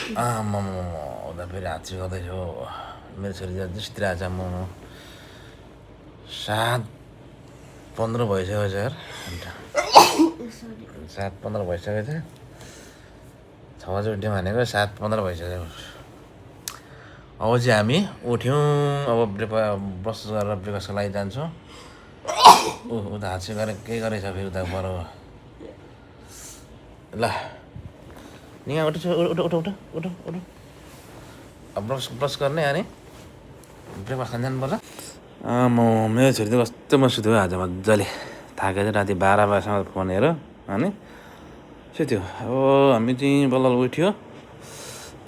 उता फेरि हात सिकाउँदैछु मेरो छोरी जस्तिर आज म 7:15 भइसक्यो छ यार 7:15 भइसकेको छ 6 बजे उठ्यौँ भनेको 7:15 भइसक्यो अब चाहिँ हामी उठ्यौँ अब ब्रस गरेर ब्रेकफास्टको लागि जान्छौँ उता हात सिकाएर केही गरेछ फेरि उता पर ल निगा उठ उठ उठ उठ उठ उठ अब ब्रस गर्ने अनि ब्रेकफास्ट खान जानुपर्छ मेरो छोरी त कस्तो म सुत्यो आज मजाले थाकेको चाहिँ राति 12 बजीसम्म फोन हेर अनि सुत्यो अब हामी चाहिँ बल्ल उठ्यो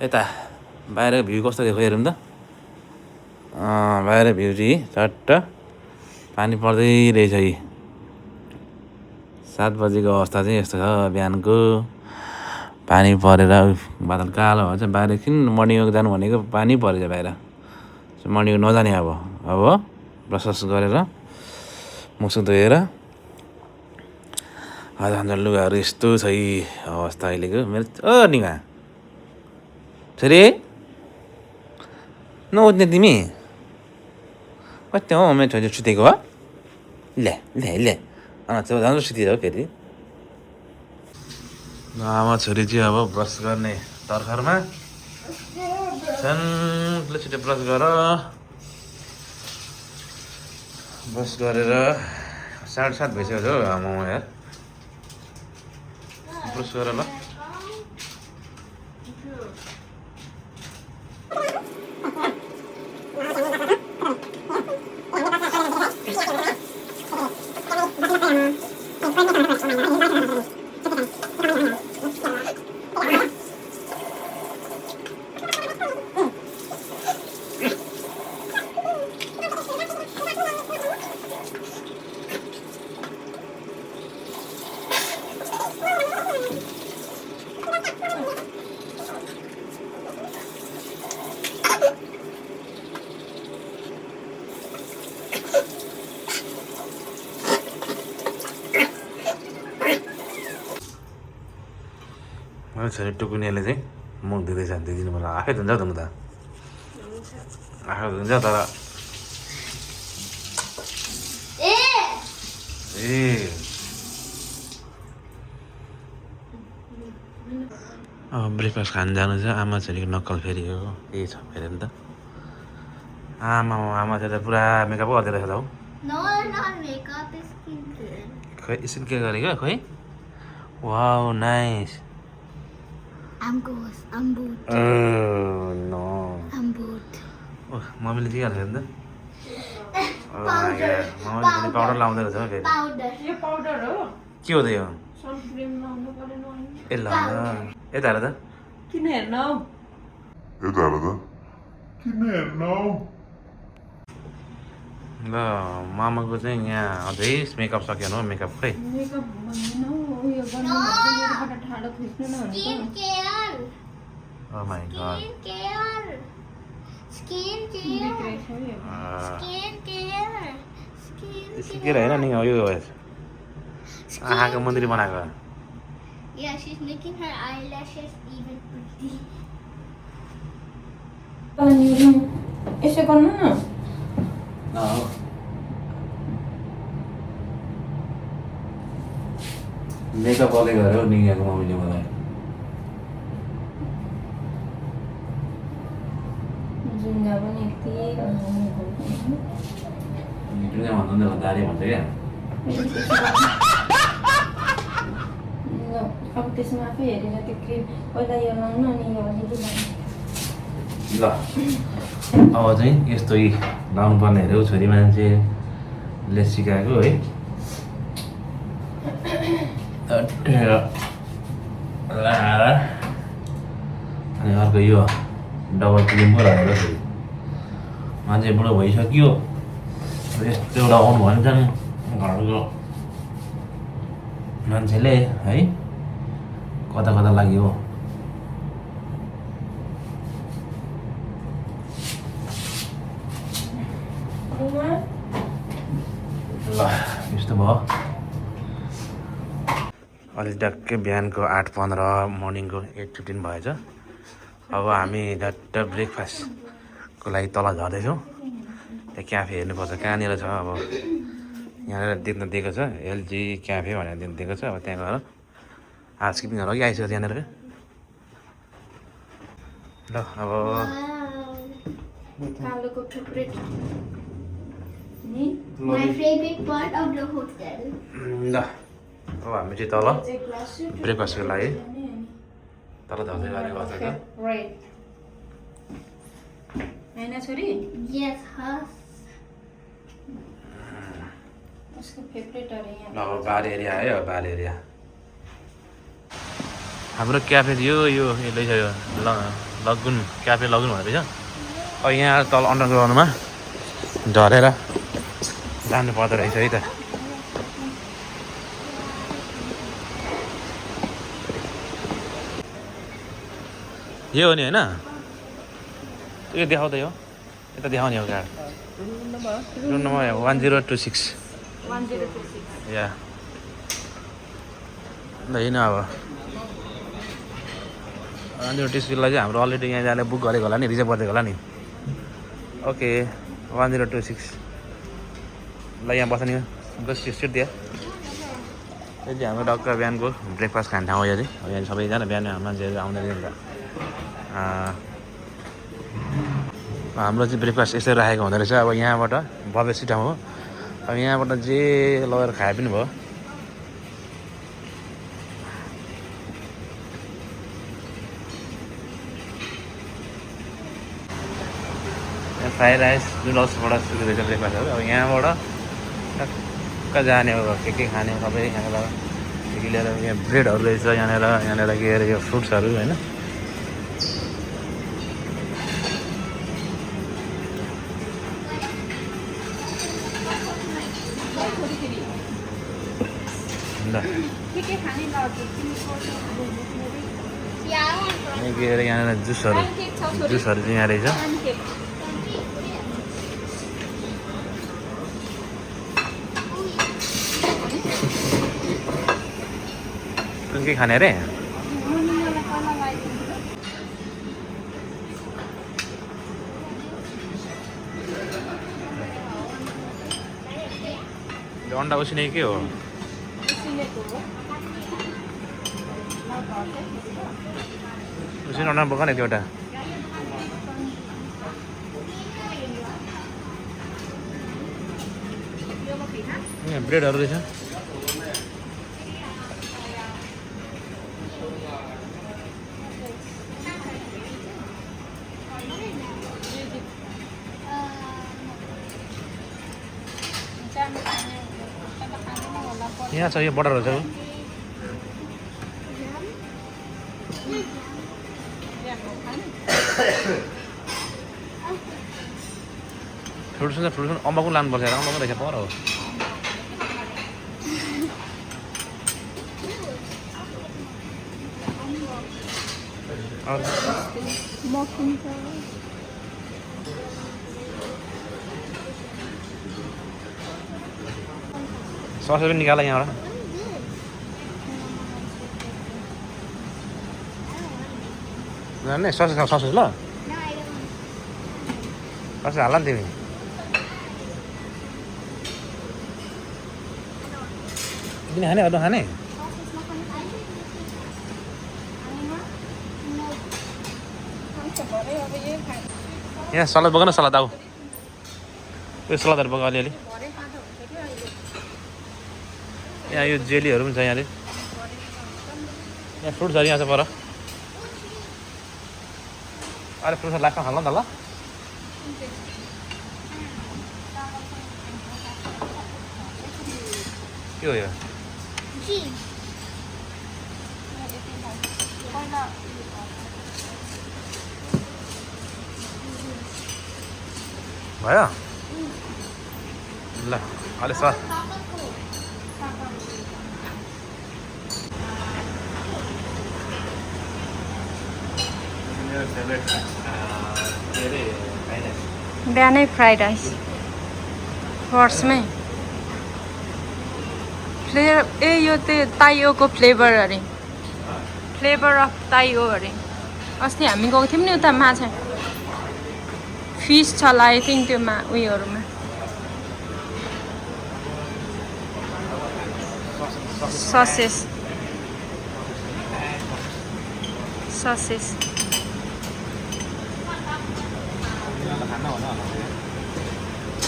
यता बाहिरको भ्यू कस्तो देखो हेरौँ त बाहिर भ्यू चाहिँ चट्ट पानी पर्दै रहेछ यी 7 बजेको अवस्था चाहिँ यस्तो छ बिहानको पानी परेर बादल कालो भन्छ बाहिर एकछिन मर्निङ वक जानु भनेको पानी परेछ बाहिर मर्निङ नजाने अब ब्रस गरेर मुखसुख धोएर आज लुगाहरू यस्तो छ यी अवस्था अहिलेको मेरो निगा छोरी नउठ्ने तिमी कति हो मेरो छोरी सुतेको हो ल्या ल्या ल्या राम्रो सुतिरहेको फेरि आमा छोरी चाहिँ अब ब्रस गर्ने तर्खरमा छन् छिटो ब्रस गरेर 7:30 भइसक्यो हो आमा यार ब्रस गरेर ल छोरी टुकुनीले चाहिँ मुख धुँदैछ दिदिनु मलाई आफै धुन्छ त म त आफै धुन्छ तर अब ब्रेकफास्ट खान जानु छ आमा छोरीको नक्कल फेरि हो त्यही छ फेरि नि त आमा छोरी त पुरा मेकअप गर्दै रहेछ त हौ खै स्किन केयर गरेको खोइ वाउ नाइस मम्मीले दिइहाल्छ नि त मम्मीले पाउडर लाउँदै रहेछ फेरि के हो त यो ए ल यता हेर त किन हेर्न ल मामाको चाहिँ यहाँ अझै मेकअप सकेन हो मेकअप खै Oh my god. Skin care हैन नि यो आँखाको मन्दिर बनाएको Yeah, she's making her eyelashes even pretty. यसो गर्नु न मेकअप गर्दै गरे हो निगाको मम्मीले मलाई जुङ्गा पनि जुङ्गा भन्नु दारी भन्छ क्या अब त्यसमा आफै हेरेर त्यो क्रिम पहिला यो लाउनु अनि यो अलिकति ल अब चाहिँ यस्तो लाउनु पर्ने अरे हो छोरी मान्छेले सिकाएको है अनि अर्को यो डबल क्रिम पो लगाएर फेरि मान्छे बुढो भइसक्यो यस्तो एउटा आउनु भन्छन् घरको मान्छेले है कता कता लाग्यो ल यस्तो भयो अलि ट्याक्कै बिहानको 8:15 मर्निङको 8:15 भएछ अब हामी झट्ट ब्रेकफास्टको लागि तल झर्दैछौँ त्यहाँ क्याफे हेर्नुपर्छ कहाँनिर छ अब यहाँनिर देख्न दिएको छ एलजी क्याफे भनेर देख्न दिएको छ अब त्यहाँ गएर हाउसकिपिङहरू अघि आइसक्यो त्यहाँनिर ल अब कालोको फेभरेट नि My favorite part of the hotel. ल अब हामी चाहिँ तल ब्रेकफास्टको लागि तल झर्दै गरेको अवस्था हैन छोरी Yes, huh? उसको फेभरेट अरे यहाँ ल अब बार एरिया आयो अब बार एरिया हाम्रो क्याफे थियो यो यसले छ यो लगुन क्याफे लगुन भनेको रहेछ अब यहाँ तल अन्डरग्राउन्डमा झरेर जानु पर्दो रहेछ है त यो हो नि होइन यो देखाउँदै हो यता देखाउने हो कार्ड रुम नम्बर 1026 या ल होइन अब 1026लाई चाहिँ हाम्रो अलरेडी यहाँले बुक गरेको होला नि रिजर्भ गरिदिएको होला नि ओके 1026 ल यहाँ बस्ने बस सिट दियो यो चाहिँ हाम्रो डक्टर बिहानको ब्रेकफास्ट खाने ठाउँ हो यो चाहिँ यहाँ सबैजना बिहान मान्छेहरू आउँदै हुन्छ हाम्रो चाहिँ ब्रेकफास्ट यसरी राखेको हुँदो रहेछ अब यहाँबाट भव्य सिट ठाउँ हो अब यहाँबाट जे लगेर खाए पनि भयो फ्राई राइस नुडल्सबाट सुरु रहेछ ब्रेकफास्टहरू अब यहाँबाट कहाँ जाने हो के खाने सबै यहाँबाट के लिएर यहाँ ब्रेडहरू रहेछ यहाँनिर के अरे यो फ्रुट्सहरू होइन ल Yeah, I want अनि के अरे यहाँनिर जुसहरू चाहिँ यहाँ रहेछ के खाने अरे अन्डा उसिने के हो उसिने अन्डा बोका नि त्यो एउटा यहाँ ब्रेडहरू रहेछ यहाँ छ यो बटरहरू छ फ्रुट्स अम्बाकु लानुपर्छ अम्बाकु रहेछ पर हो सस पनि निकाल यहाँबाट सस ल No, I don't. सस हाल नि तिमी तिमी खाने अरू खाने यहाँ सलाद बोक न सलाद आऊ यो सलादहरू बोक अलिअलि यहाँ यो जेलीहरू पनि छ यहाँले यहाँ फ्रुट्सहरू यहाँ छ पर अरे फ्रुट्सहरू लास्टमा खाल्नु नि त ल के हो यो Cheese. भयो ल अलि सर बिहानै फ्राइड राइस फर्स्टमै यो चाहिँ ताइओको फ्लेभर अरे फ्लेभर अफ ताइओ अरे अस्ति हामी गएको थियौँ नि उता माछा फिस छ ला आई थिङ्क त्यो उयोहरूमा ससेस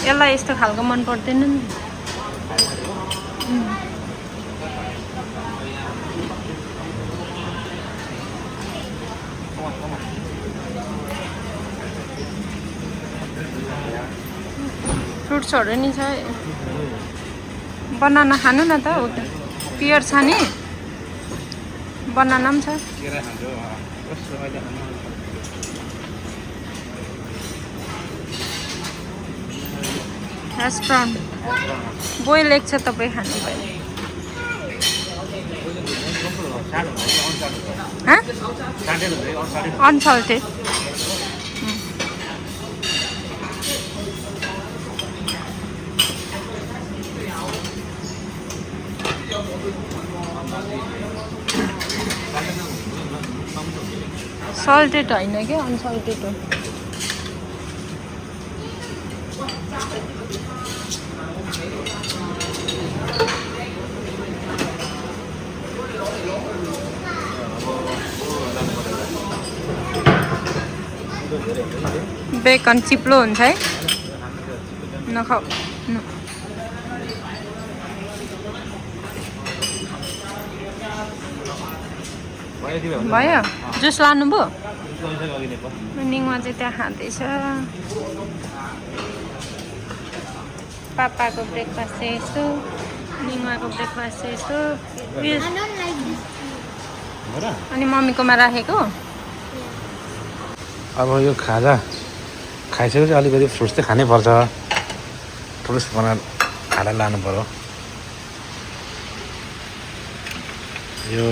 यसलाई यस्तो खालको मन पर्दैन नि फ्रुट्सहरू नि छ बनाना खानु न त उता पियर छ नि बनाना पनि छ रेस्टुरेन्ट बोइल एक छ तपाईँ खानु भयो अनसल्टेड सल्टेड होइन क्या अनसल्टेड हो बेकन चिप्लो हुन्छ है नखाऊ भयो जुस लानुभयो निङमा चाहिँ त्यहाँ खाँदैछ पापाको ब्रेकफास्ट चाहिँ यस्तो निङमाको ब्रेकफास्ट चाहिँ यस्तो अनि मम्मीकोमा राखेको अब यो खाजा खाइसकेपछि अलिकति फ्रुट्स चाहिँ खानै पर्छ फ्रुट्स बनाएर खाएर लानु पर्यो यो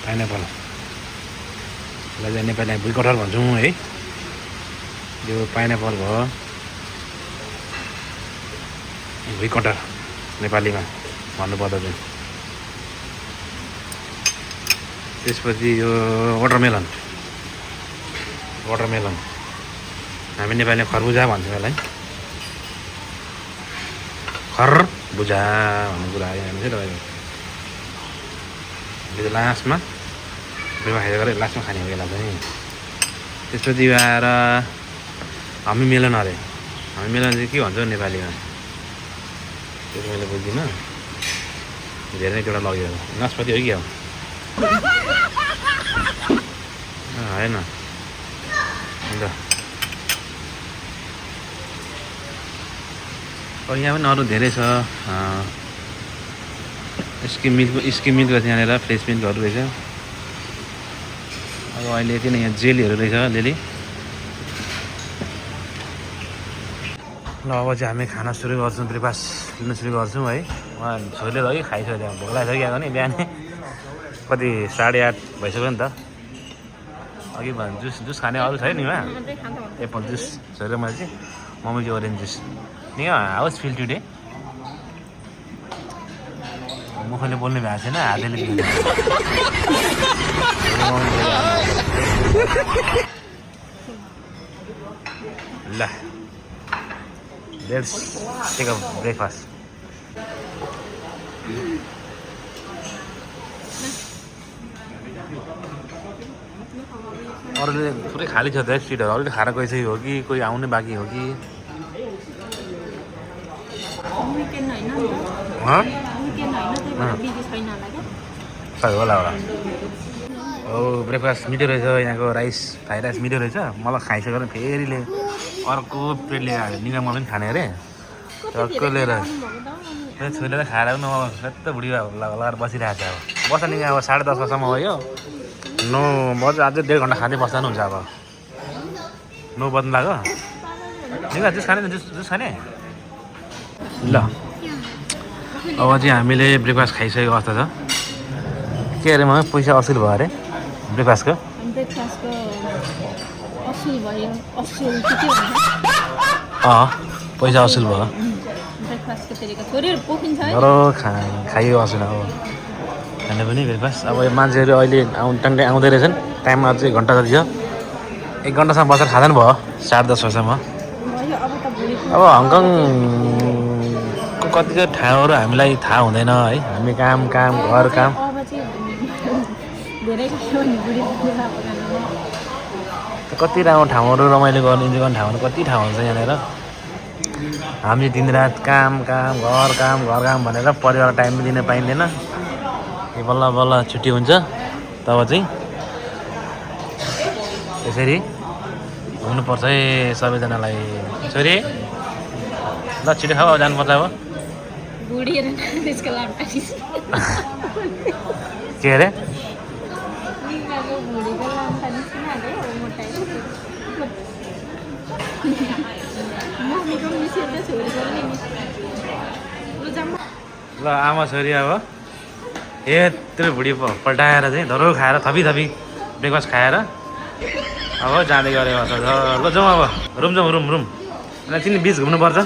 पाइनएप्पललाई चाहिँ नेपालीमा भुइँकटहर भन्छौँ है यो पाइनएप्पल भयो भुइँकटहर नेपालीमा भन्नुपर्दा चाहिँ त्यसपछि यो वाटरमेलन हामी नेपालीमा खरबुजा भन्छौँ यसलाई खरबुजा भन्ने कुरा आयो हामी चाहिँ तपाईँको लास्टमा खाइदियो गरेर लास्टमा खाने हो यसलाई चाहिँ त्यसपछि आएर हामी मेलन अरे हामी मेलन चाहिँ के भन्छ नेपालीमा त्यो मैले बुझ्दिनँ धेरै नै एउटा लग्यो नासपाती हो कि हो होइन अन्त यहाँ पनि अरू धेरै छ स्किम मिल्क यहाँनिर फ्रेस मिल्कहरू रहेछ अब अहिले यति नै यहाँ जेलीहरू रहेछ अलिअलि ल अब चाहिँ हामी खाना सुरु गर्छौँ ब्रेकफास्ट लिन सुरु गर्छौँ है उहाँ छोरीले त कि खाइसक्यो भोक लागिसक्यो नि बिहानै कति 8:30 भइसक्यो नि त अघि भने जुस खाने अरू छैन नि उहाँ एप्पल जुस छोरी मैले चाहिँ मम्मी चाहिँ ओरेन्ज जुस नि हाउस फिल टुडे मुखले बोल्ने भएको छैन हातले ल लेट्स टेक अ ब्रेकफास्ट अरूले पुरै खाली छ त सिटहरू अरूले खाएर गइसक्यो हो कि कोही आउने बाँकी हो कि होला हो ब्रेकफास्ट मिठो रहेछ यहाँको फ्राइड राइस मिठो रहेछ मलाई खाइसकेर फेरिले अर्को प्लेट लिएर आयो निगा मलाई पनि खाने अरे अर्को लिएर छोरीले खाएर पनि सबै बुढी लगाएर बसिरहेको छ अब बस्छ नि अब 10:30 बजीसम्म भयो 9 बजी अझै 1.5 घन्टा खाँदै बस्दा पनि हुन्छ अब 9 बज्नु लाग्यो निगा जुस खाने जुस खाने ल अब चाहिँ हामीले ब्रेकफास्ट खाइसकेको अवस्था छ के अरे मलाई पैसा असुल भयो अरे ब्रेकफास्टको पैसा असुल भयो खाइयो असुल अब खाने पनि ब्रेकफास्ट अब यो मान्छेहरू अहिले टङ्कै आउँदै रहेछन् टाइममा अझै घन्टा जति छ 1 घन्टासम्म बसेर खाँदा नि भयो 10:30 बजेसम्म अब हङकङको कतिको ठाउँहरू हामीलाई थाहा हुँदैन है हामी काम घर काम कति राम्रो ठाउँहरू रमाइलो गर्ने इन्जोय गर्ने ठाउँहरू कति ठाउँ हुन्छ यहाँनिर हामी दिनरात काम घर काम भनेर परिवारलाई टाइम दिन पाइँदैन बल्ल बल्ल छुट्टी हुन्छ तब चाहिँ यसरी हुनुपर्छ है सबैजनालाई छोरी ल छिटो खाऊ अब जानुपर्छ अब के अरे ल आमा छोरी अब यत्रो भुँडी पल्टाएर चाहिँ धरो खाएर थपी ब्रेकफास्ट खाएर अब जाँदै गरेको छ ल जाउँ अब रुम जाउँ रुम तिन बिच घुम्नुपर्छ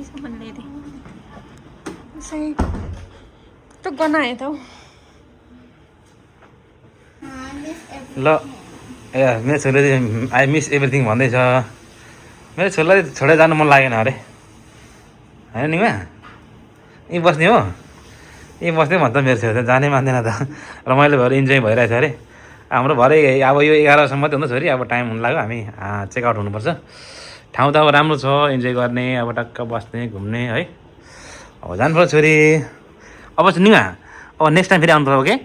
सामान ले दे सही तो गना है तो ल ए मेरो छोरीले आई मिस एभ्रिथिङ भन्दैछ मेरो छोरीलाई छोडेर जानु मन लागेन अरे होइन नि यहीँ बस्ने हो यहीँ बस्ने भन्छ मेरो छोरी त जानै मान्दैन त रमाइलो भएर इन्जोय भइरहेछ अरे हाम्रो भरे अब यो 11:00सम्म त हुन्छ छोरी अब टाइम हुनु लाग्यो हामी चेकआउट हुनुपर्छ ठाउँ त अब राम्रो छ इन्जोय गर्ने अब टक्क बस्ने घुम्ने है अब जानुपर्छ छोरी अब निमा अब नेक्स्ट टाइम फेरि आउनुपर्छ okay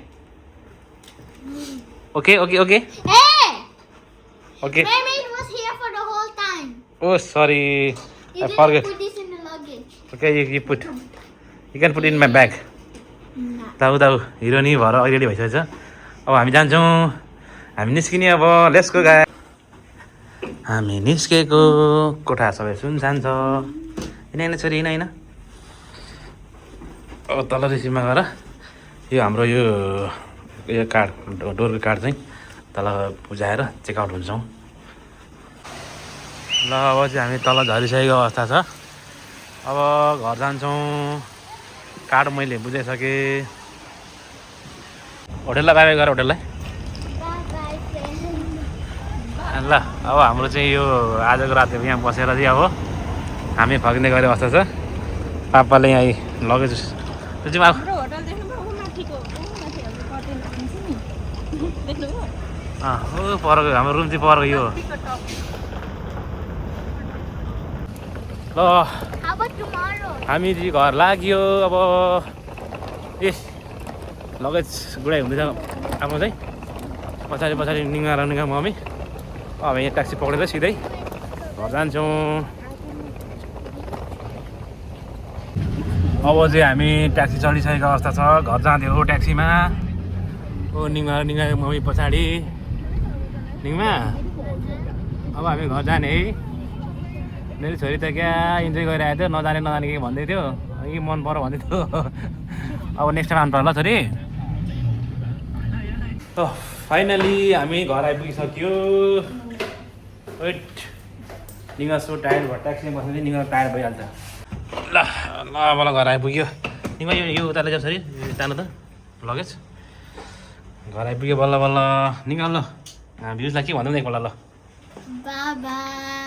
Hey! Okay. My mate was here for the whole time. Oh, sorry. He I didn't forget. put this in the luggage. Okay, you put. You can put it in my bag. दाउ हिरो नि भएर ready भइसकेछ अब हामी जान्छौँ हामी निस्किने अब लेट्स गो गाइस हामी निस्केको कोठा सबै सुनसान छ हैन छोरी हैन अब तल रिसिभमा गएर यो हाम्रो यो कार्ड डोरको कार्ड चाहिँ तल बुझाएर चेकआउट हुन्छौँ ल अब चाहिँ हामी तल झरिसकेको अवस्था छ अब घर जान्छौँ कार्ड मैले बुझाइसकेँ होटेललाई बाई गरेर होटेललाई Bye-bye, friend. ल अब हाम्रो चाहिँ यो आजको रात यहाँ बसेर चाहिँ अब हामी फर्किने गरेको अवस्था छ पापाले यहाँ लगेज त्यो चाहिँ हाम्रो होटल देख्नुभयो उ माथिको कर्टेन हान्छ नि देख्नुभयो ऊ परको हाम्रो रुम चाहिँ परको यो ल How about tomorrow? हामी चाहिँ घर लाग्यो अब ए लगेज गुडाइ हुँदैछ आफ्नो चाहिँ पछाडि निगा मम्मी अब यहाँ ट्याक्सी पक्रेर सिधै घर जान्छौँ अब चाहिँ हामी ट्याक्सी चढिसकेको अवस्था छ घर जाँदै हो ट्याक्सीमा ओ निगा मम्मी पछाडि निङमा अब हामी घर जाने है मेरो छोरी त क्या इन्जोय गरिरहेको थियो नजाने के भन्दै थियो कि मन पऱ्यो भन्दै थियो अब नेक्स्ट टाइम आउनु पर्ला छोरी त फाइनली हामी घर आइपुगिसक्यो वेट निगा सो टायर्ड भयो ट्याक्सीमा बस्दा निगा टायर्ड भइहाल्छ ल मलाई घर आइपुग्यो निगा यो उता लैजाऊ छोरी जानु त लगेज घर आइपुग्यो बल्ल निगा ल भ्युजलाई के भन्दै एकपल्ट ल Bye-bye.